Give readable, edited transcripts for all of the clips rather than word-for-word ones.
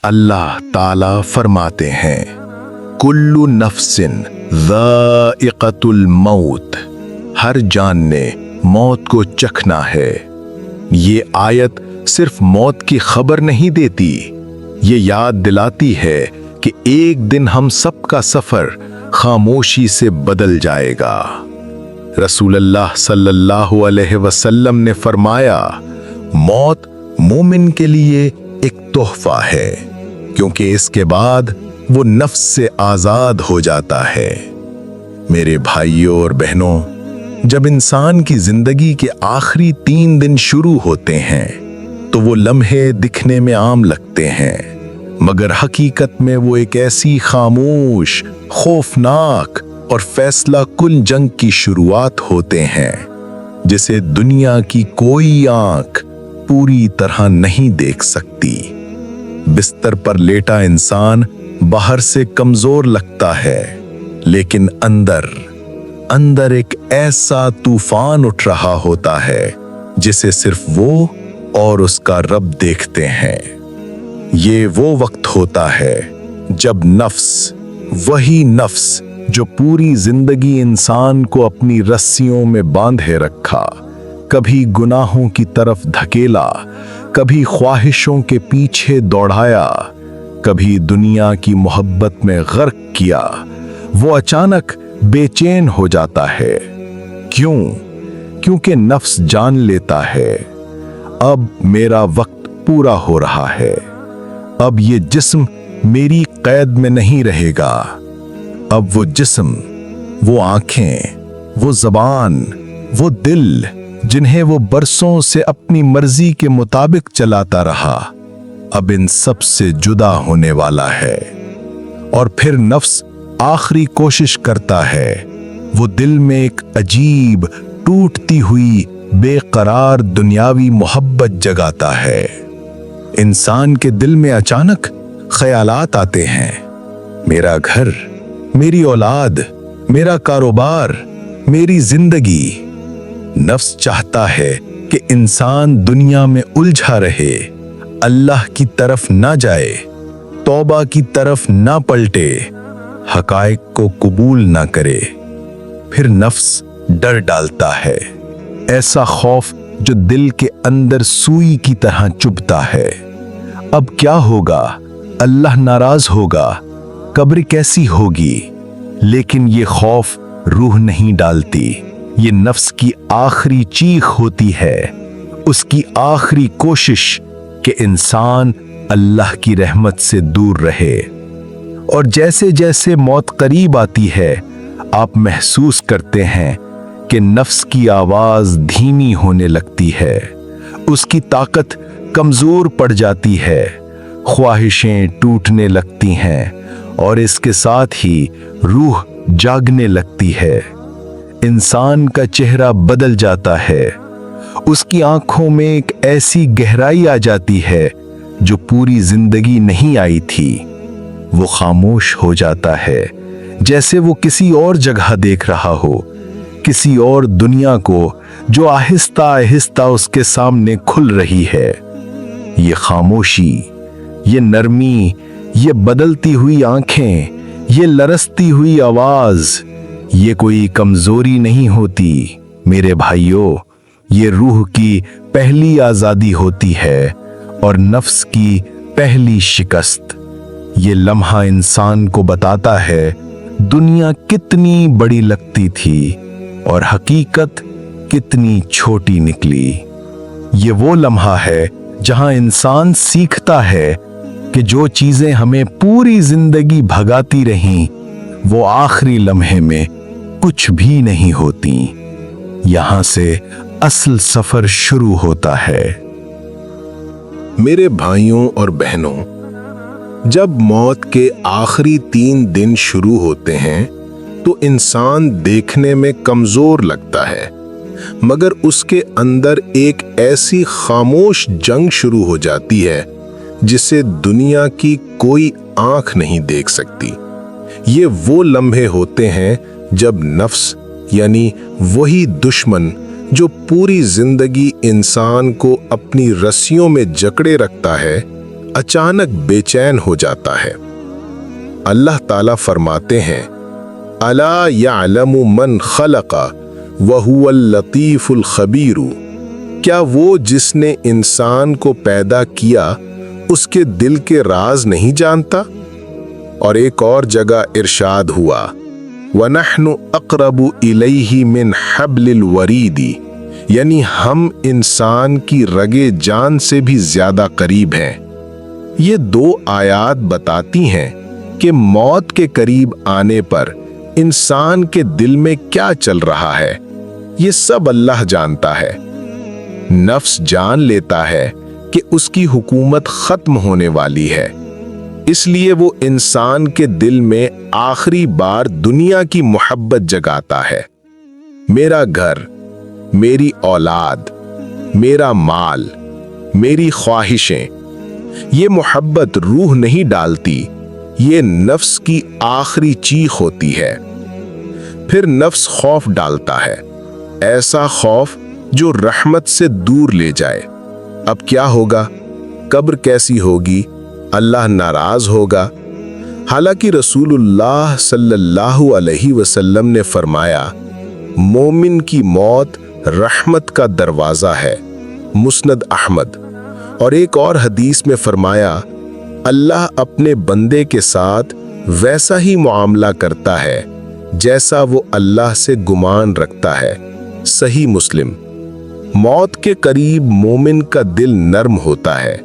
اللہ تعالی فرماتے ہیں کلو نفسن ذائقۃ الموت، ہر جان نے موت کو چکھنا ہے۔ یہ آیت صرف موت کی خبر نہیں دیتی، یہ یاد دلاتی ہے کہ ایک دن ہم سب کا سفر خاموشی سے بدل جائے گا۔ رسول اللہ صلی اللہ علیہ وسلم نے فرمایا، موت مومن کے لیے ایک تحفہ ہے، کیونکہ اس کے بعد وہ نفس سے آزاد ہو جاتا ہے۔ میرے بھائیوں اور بہنوں، جب انسان کی زندگی کے آخری 3 دن شروع ہوتے ہیں تو وہ لمحے دکھنے میں عام لگتے ہیں، مگر حقیقت میں وہ ایک ایسی خاموش، خوفناک اور فیصلہ کن جنگ کی شروعات ہوتے ہیں جسے دنیا کی کوئی آنکھ پوری طرح نہیں دیکھ سکتی۔ بستر پر لیٹا انسان باہر سے کمزور لگتا ہے، لیکن اندر ایک ایسا طوفان اٹھ رہا ہوتا ہے جسے صرف وہ اور اس کا رب دیکھتے ہیں۔ یہ وہ وقت ہوتا ہے جب وہی نفس جو پوری زندگی انسان کو اپنی رسیوں میں باندھے رکھا، کبھی گناہوں کی طرف دھکیلا، کبھی خواہشوں کے پیچھے دوڑایا، کبھی دنیا کی محبت میں غرق کیا، وہ اچانک بے چین ہو جاتا ہے۔ کیونکہ نفس جان لیتا ہے، اب میرا وقت پورا ہو رہا ہے، اب یہ جسم میری قید میں نہیں رہے گا۔ اب وہ جسم، وہ آنکھیں، وہ زبان، وہ دل جنہیں وہ برسوں سے اپنی مرضی کے مطابق چلاتا رہا، اب ان سب سے جدا ہونے والا ہے۔ اور پھر نفس آخری کوشش کرتا ہے، وہ دل میں ایک عجیب ٹوٹتی ہوئی بے قرار دنیاوی محبت جگاتا ہے۔ انسان کے دل میں اچانک خیالات آتے ہیں، میرا گھر، میری اولاد، میرا کاروبار، میری زندگی۔ نفس چاہتا ہے کہ انسان دنیا میں الجھا رہے، اللہ کی طرف نہ جائے، توبہ کی طرف نہ پلٹے، حقائق کو قبول نہ کرے۔ پھر نفس ڈر ڈالتا ہے، ایسا خوف جو دل کے اندر سوئی کی طرح چبھتا ہے۔ اب کیا ہوگا؟ اللہ ناراض ہوگا، قبر کیسی ہوگی؟ لیکن یہ خوف روح نہیں ڈالتی، یہ نفس کی آخری چیخ ہوتی ہے، اس کی آخری کوشش کہ انسان اللہ کی رحمت سے دور رہے۔ اور جیسے جیسے موت قریب آتی ہے، آپ محسوس کرتے ہیں کہ نفس کی آواز دھیمی ہونے لگتی ہے، اس کی طاقت کمزور پڑ جاتی ہے، خواہشیں ٹوٹنے لگتی ہیں، اور اس کے ساتھ ہی روح جاگنے لگتی ہے۔ انسان کا چہرہ بدل جاتا ہے، اس کی آنکھوں میں ایک ایسی گہرائی آ جاتی ہے جو پوری زندگی نہیں آئی تھی۔ وہ خاموش ہو جاتا ہے، جیسے وہ کسی اور جگہ دیکھ رہا ہو، کسی اور دنیا کو جو آہستہ آہستہ اس کے سامنے کھل رہی ہے۔ یہ خاموشی، یہ نرمی، یہ بدلتی ہوئی آنکھیں، یہ لرزتی ہوئی آواز، یہ کوئی کمزوری نہیں ہوتی میرے بھائیوں، یہ روح کی پہلی آزادی ہوتی ہے اور نفس کی پہلی شکست۔ یہ لمحہ انسان کو بتاتا ہے دنیا کتنی بڑی لگتی تھی اور حقیقت کتنی چھوٹی نکلی۔ یہ وہ لمحہ ہے جہاں انسان سیکھتا ہے کہ جو چیزیں ہمیں پوری زندگی بھگاتی رہیں وہ آخری لمحے میں کچھ بھی نہیں ہوتی۔ یہاں سے اصل سفر شروع ہوتا ہے۔ میرے بھائیوں اور بہنوں، جب موت کے آخری 3 دن شروع ہوتے ہیں تو انسان دیکھنے میں کمزور لگتا ہے، مگر اس کے اندر ایک ایسی خاموش جنگ شروع ہو جاتی ہے جسے دنیا کی کوئی آنکھ نہیں دیکھ سکتی۔ یہ وہ لمحے ہوتے ہیں جب نفس، یعنی وہی دشمن جو پوری زندگی انسان کو اپنی رسیوں میں جکڑے رکھتا ہے، اچانک بے چین ہو جاتا ہے۔ اللہ تعالیٰ فرماتے ہیں، الا یعلم من خلق وہو اللطیف الخبیر، کیا وہ جس نے انسان کو پیدا کیا اس کے دل کے راز نہیں جانتا؟ اور ایک اور جگہ ارشاد ہوا، وَنَحْنُ أَقْرَبُ إِلَيْهِ مِنْ حَبْلِ الْوَرِيدِ، یعنی ہم انسان کی رگے جان سے بھی زیادہ قریب ہیں۔ یہ دو آیات بتاتی ہیں کہ موت کے قریب آنے پر انسان کے دل میں کیا چل رہا ہے، یہ سب اللہ جانتا ہے۔ نفس جان لیتا ہے کہ اس کی حکومت ختم ہونے والی ہے، اس لیے وہ انسان کے دل میں آخری بار دنیا کی محبت جگاتا ہے۔ میرا گھر، میری اولاد، میرا مال، میری خواہشیں، یہ محبت روح نہیں ڈالتی، یہ نفس کی آخری چیخ ہوتی ہے۔ پھر نفس خوف ڈالتا ہے، ایسا خوف جو رحمت سے دور لے جائے۔ اب کیا ہوگا؟ قبر کیسی ہوگی؟ اللہ ناراض ہوگا؟ حالانکہ رسول اللہ صلی اللہ علیہ وسلم نے فرمایا، مومن کی موت رحمت کا دروازہ ہے، مسند احمد۔ اور ایک اور حدیث میں فرمایا، اللہ اپنے بندے کے ساتھ ویسا ہی معاملہ کرتا ہے جیسا وہ اللہ سے گمان رکھتا ہے، صحیح مسلم۔ موت کے قریب مومن کا دل نرم ہوتا ہے،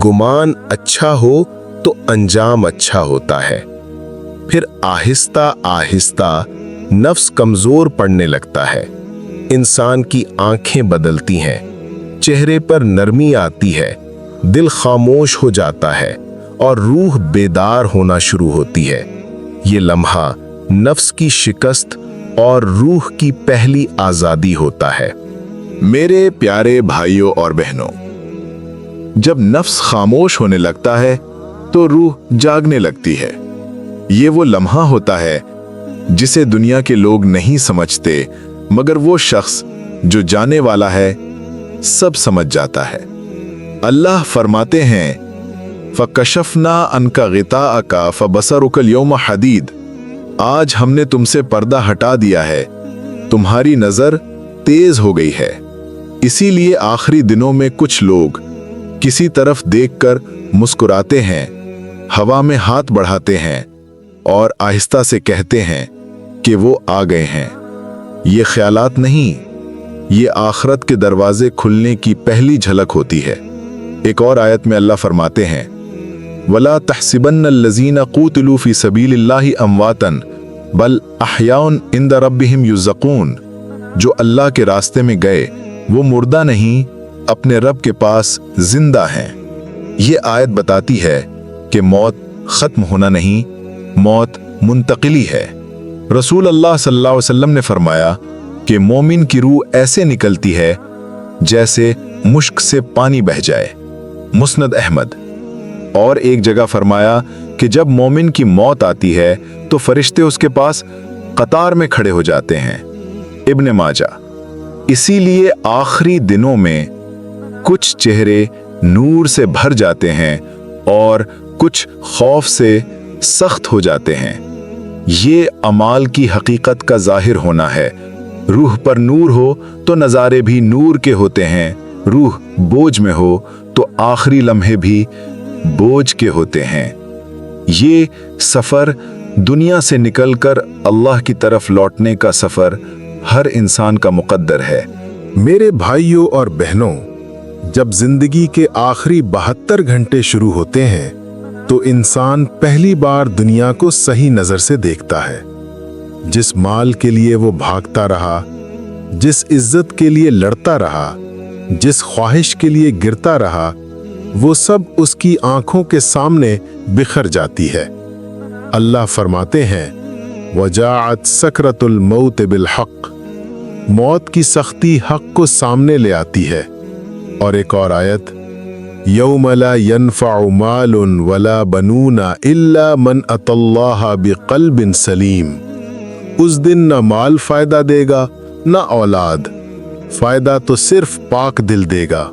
گمان اچھا ہو تو انجام اچھا ہوتا ہے۔ پھر آہستہ آہستہ نفس کمزور پڑنے لگتا ہے، انسان کی آنکھیں بدلتی ہیں، چہرے پر نرمی آتی ہے، دل خاموش ہو جاتا ہے اور روح بیدار ہونا شروع ہوتی ہے۔ یہ لمحہ نفس کی شکست اور روح کی پہلی آزادی ہوتا ہے۔ میرے پیارے بھائیوں اور بہنوں، جب نفس خاموش ہونے لگتا ہے تو روح جاگنے لگتی ہے۔ یہ وہ لمحہ ہوتا ہے جسے دنیا کے لوگ نہیں سمجھتے، مگر وہ شخص جو جانے والا ہے سب سمجھ جاتا ہے۔ اللہ فرماتے ہیں، فَكَشَفْنَا عَنْكَ غِطَاءَكَ فَبَصَرُكَ الْيَوْمَ حَدِيدٌ، آج ہم نے تم سے پردہ ہٹا دیا ہے، تمہاری نظر تیز ہو گئی ہے۔ اسی لیے آخری دنوں میں کچھ لوگ کسی طرف دیکھ کر مسکراتے ہیں، ہوا میں ہاتھ بڑھاتے ہیں اور آہستہ سے کہتے ہیں کہ وہ آ گئے ہیں۔ یہ خیالات نہیں، یہ آخرت کے دروازے کھلنے کی پہلی جھلک ہوتی ہے۔ ایک اور آیت میں اللہ فرماتے ہیں، وَلَا تَحْسِبَنَّ الَّذِينَ قُوتِلُوا فِي سَبِيلِ اللَّهِ أَمْوَاتًا بَلْ أَحْيَاءٌ عِندَ رَبِّهِمْ يُرْزَقُونَ، جو اللہ کے راستے میں گئے وہ مردہ نہیں، اپنے رب کے پاس زندہ ہیں۔ یہ آیت بتاتی ہے کہ موت ختم ہونا نہیں، موت منتقلی ہے۔ رسول اللہ صلی اللہ علیہ وسلم نے فرمایا کہ مومن کی روح ایسے نکلتی ہے جیسے مشک سے پانی بہہ جائے، مسند احمد۔ اور ایک جگہ فرمایا کہ جب مومن کی موت آتی ہے تو فرشتے اس کے پاس قطار میں کھڑے ہو جاتے ہیں، ابن ماجہ۔ اسی لیے آخری دنوں میں کچھ چہرے نور سے بھر جاتے ہیں اور کچھ خوف سے سخت ہو جاتے ہیں۔ یہ اعمال کی حقیقت کا ظاہر ہونا ہے۔ روح پر نور ہو تو نظارے بھی نور کے ہوتے ہیں، روح بوجھ میں ہو تو آخری لمحے بھی بوجھ کے ہوتے ہیں۔ یہ سفر دنیا سے نکل کر اللہ کی طرف لوٹنے کا سفر ہر انسان کا مقدر ہے۔ میرے بھائیوں اور بہنوں، جب زندگی کے آخری 72 گھنٹے شروع ہوتے ہیں تو انسان پہلی بار دنیا کو صحیح نظر سے دیکھتا ہے۔ جس مال کے لیے وہ بھاگتا رہا، جس عزت کے لیے لڑتا رہا، جس خواہش کے لیے گرتا رہا، وہ سب اس کی آنکھوں کے سامنے بکھر جاتی ہے۔ اللہ فرماتے ہیں، وَجَاءَتْ سَكْرَةُ الْمَوْتِ بِالْحَقِّ، موت کی سختی حق کو سامنے لے آتی ہے۔ اور ایک اور آیت، یوم لا ينفع مال ولا بنون الا من اتى الله بقلب سلیم، اس دن نہ مال فائدہ دے گا نہ اولاد، فائدہ تو صرف پاک دل دے گا۔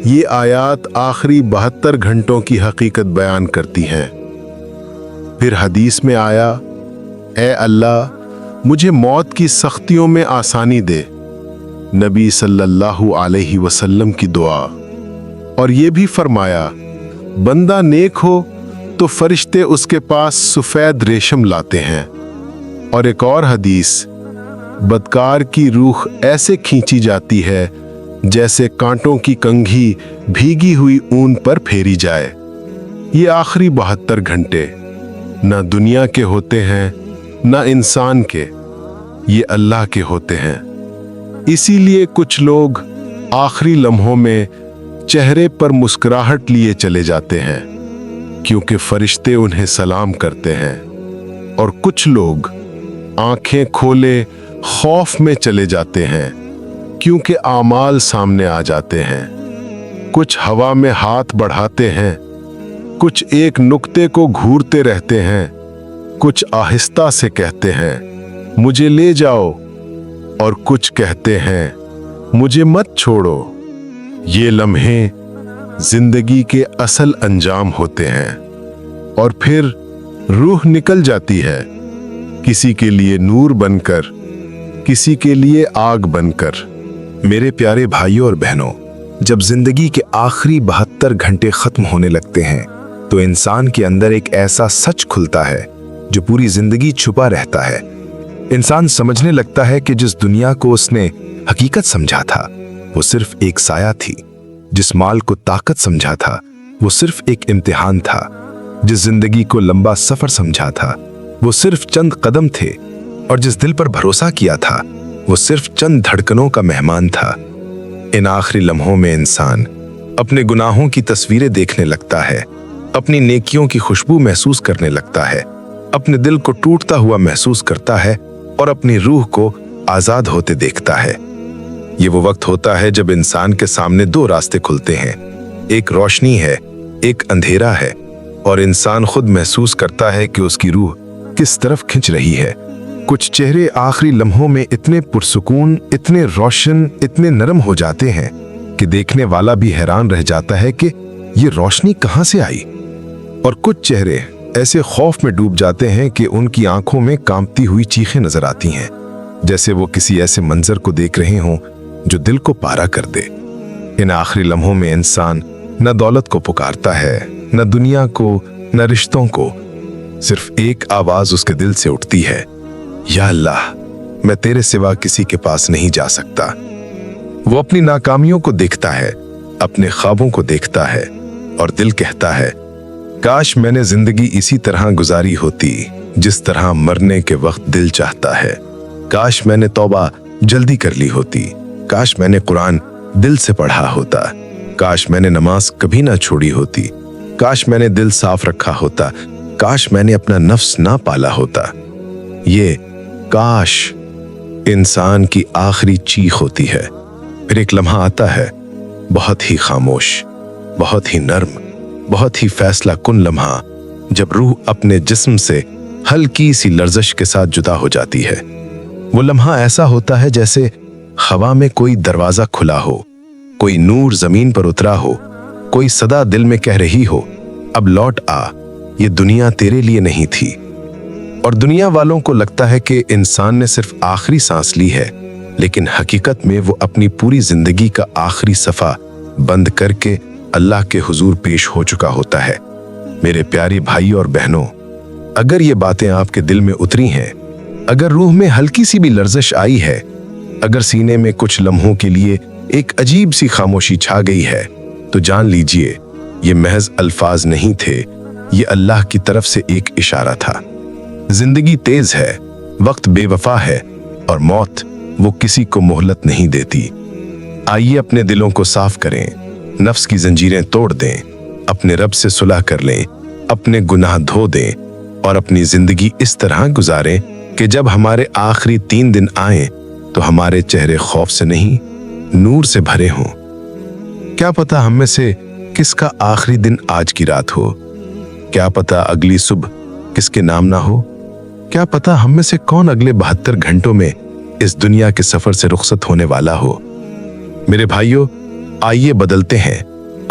یہ آیات آخری 72 گھنٹوں کی حقیقت بیان کرتی ہیں۔ پھر حدیث میں آیا، اے اللہ مجھے موت کی سختیوں میں آسانی دے، نبی صلی اللہ علیہ وسلم کی دعا۔ اور یہ بھی فرمایا، بندہ نیک ہو تو فرشتے اس کے پاس سفید ریشم لاتے ہیں۔ اور ایک اور حدیث، بدکار کی روح ایسے کھینچی جاتی ہے جیسے کانٹوں کی کنگھی بھیگی ہوئی اون پر پھیری جائے۔ یہ آخری 72 گھنٹے نہ دنیا کے ہوتے ہیں نہ انسان کے، یہ اللہ کے ہوتے ہیں۔ اسی لیے کچھ لوگ آخری لمحوں میں چہرے پر مسکراہٹ لیے چلے جاتے ہیں کیونکہ فرشتے انہیں سلام کرتے ہیں، اور کچھ لوگ آنکھیں کھولے خوف میں چلے جاتے ہیں کیونکہ اعمال سامنے آ جاتے ہیں۔ کچھ ہوا میں ہاتھ بڑھاتے ہیں، کچھ ایک نقطے کو گھورتے رہتے ہیں، کچھ آہستہ سے کہتے ہیں مجھے لے جاؤ، اور کچھ کہتے ہیں مجھے مت چھوڑو۔ یہ لمحے زندگی کے اصل انجام ہوتے ہیں، اور پھر روح نکل جاتی ہے، کسی کے لیے نور بن کر، کسی کے لیے آگ بن کر۔ میرے پیارے بھائیوں اور بہنوں، جب زندگی کے آخری 72 گھنٹے ختم ہونے لگتے ہیں تو انسان کے اندر ایک ایسا سچ کھلتا ہے جو پوری زندگی چھپا رہتا ہے۔ انسان سمجھنے لگتا ہے کہ جس دنیا کو اس نے حقیقت سمجھا تھا وہ صرف ایک سایہ تھی، جس مال کو طاقت سمجھا تھا وہ صرف ایک امتحان تھا، جس زندگی کو لمبا سفر سمجھا تھا وہ صرف چند قدم تھے، اور جس دل پر بھروسہ کیا تھا وہ صرف چند دھڑکنوں کا مہمان تھا۔ ان آخری لمحوں میں انسان اپنے گناہوں کی تصویریں دیکھنے لگتا ہے، اپنی نیکیوں کی خوشبو محسوس کرنے لگتا ہے، اپنے دل کو ٹوٹتا ہوا محسوس کرتا ہے اور اپنی روح کو آزاد ہوتے دیکھتا ہے۔ یہ وہ وقت ہوتا ہے جب انسان کے سامنے دو راستے کھلتے ہیں، ایک روشنی ہے، ایک اندھیرا ہے، اور انسان خود محسوس کرتا ہے کہ اس کی روح کس طرف کھنچ رہی ہے۔ کچھ چہرے آخری لمحوں میں اتنے پرسکون، اتنے روشن، اتنے نرم ہو جاتے ہیں کہ دیکھنے والا بھی حیران رہ جاتا ہے کہ یہ روشنی کہاں سے آئی، اور کچھ چہرے ایسے خوف میں ڈوب جاتے ہیں کہ ان کی آنکھوں میں کانپتی ہوئی چیخیں نظر آتی ہیں، جیسے وہ کسی ایسے منظر کو دیکھ رہے ہوں جو دل کو پارا کر دے۔ ان آخری لمحوں میں انسان نہ دولت کو پکارتا ہے، نہ دنیا کو، نہ رشتوں کو، صرف ایک آواز اس کے دل سے اٹھتی ہے، یا اللہ میں تیرے سوا کسی کے پاس نہیں جا سکتا۔ وہ اپنی ناکامیوں کو دیکھتا ہے، اپنے خوابوں کو دیکھتا ہے، اور دل کہتا ہے کاش میں نے زندگی اسی طرح گزاری ہوتی جس طرح مرنے کے وقت دل چاہتا ہے، کاش میں نے توبہ جلدی کر لی ہوتی، کاش میں نے قرآن دل سے پڑھا ہوتا، کاش میں نے نماز کبھی نہ چھوڑی ہوتی، کاش میں نے دل صاف رکھا ہوتا، کاش میں نے اپنا نفس نہ پالا ہوتا۔ یہ کاش انسان کی آخری چیخ ہوتی ہے۔ پھر ایک لمحہ آتا ہے، بہت ہی خاموش، بہت ہی نرم، بہت ہی فیصلہ کن لمحہ، جب روح اپنے جسم سے ہلکی سی لرزش کے ساتھ جدا ہو جاتی ہے۔ وہ لمحہ ایسا ہوتا ہے جیسے ہوا میں کوئی دروازہ کھلا ہو، کوئی نور زمین پر اترا ہو، کوئی صدا دل میں کہہ رہی ہو اب لوٹ آ، یہ دنیا تیرے لیے نہیں تھی۔ اور دنیا والوں کو لگتا ہے کہ انسان نے صرف آخری سانس لی ہے، لیکن حقیقت میں وہ اپنی پوری زندگی کا آخری صفحہ بند کر کے اللہ کے حضور پیش ہو چکا ہوتا ہے۔ میرے پیاری بھائی اور بہنوں، اگر یہ باتیں آپ کے دل میں اتری ہیں، اگر روح میں ہلکی سی بھی لرزش آئی ہے، اگر سینے میں کچھ لمحوں کے لیے ایک عجیب سی خاموشی چھا گئی ہے، تو جان لیجئے یہ محض الفاظ نہیں تھے، یہ اللہ کی طرف سے ایک اشارہ تھا۔ زندگی تیز ہے، وقت بے وفا ہے، اور موت وہ کسی کو مہلت نہیں دیتی۔ آئیے اپنے دلوں کو صاف کریں، نفس کی زنجیریں توڑ دیں، اپنے رب سے صلح کر لیں، اپنے گناہ دھو دیں، اور اپنی زندگی اس طرح گزاریں کہ جب ہمارے آخری 3 دن آئیں تو ہمارے چہرے خوف سے نہیں، نور سے بھرے ہوں۔ کیا پتہ ہم میں سے کس کا آخری دن آج کی رات ہو، کیا پتہ اگلی صبح کس کے نام نہ ہو، کیا پتہ ہم میں سے کون اگلے 72 گھنٹوں میں اس دنیا کے سفر سے رخصت ہونے والا ہو۔ میرے بھائیوں، آئیے بدلتے ہیں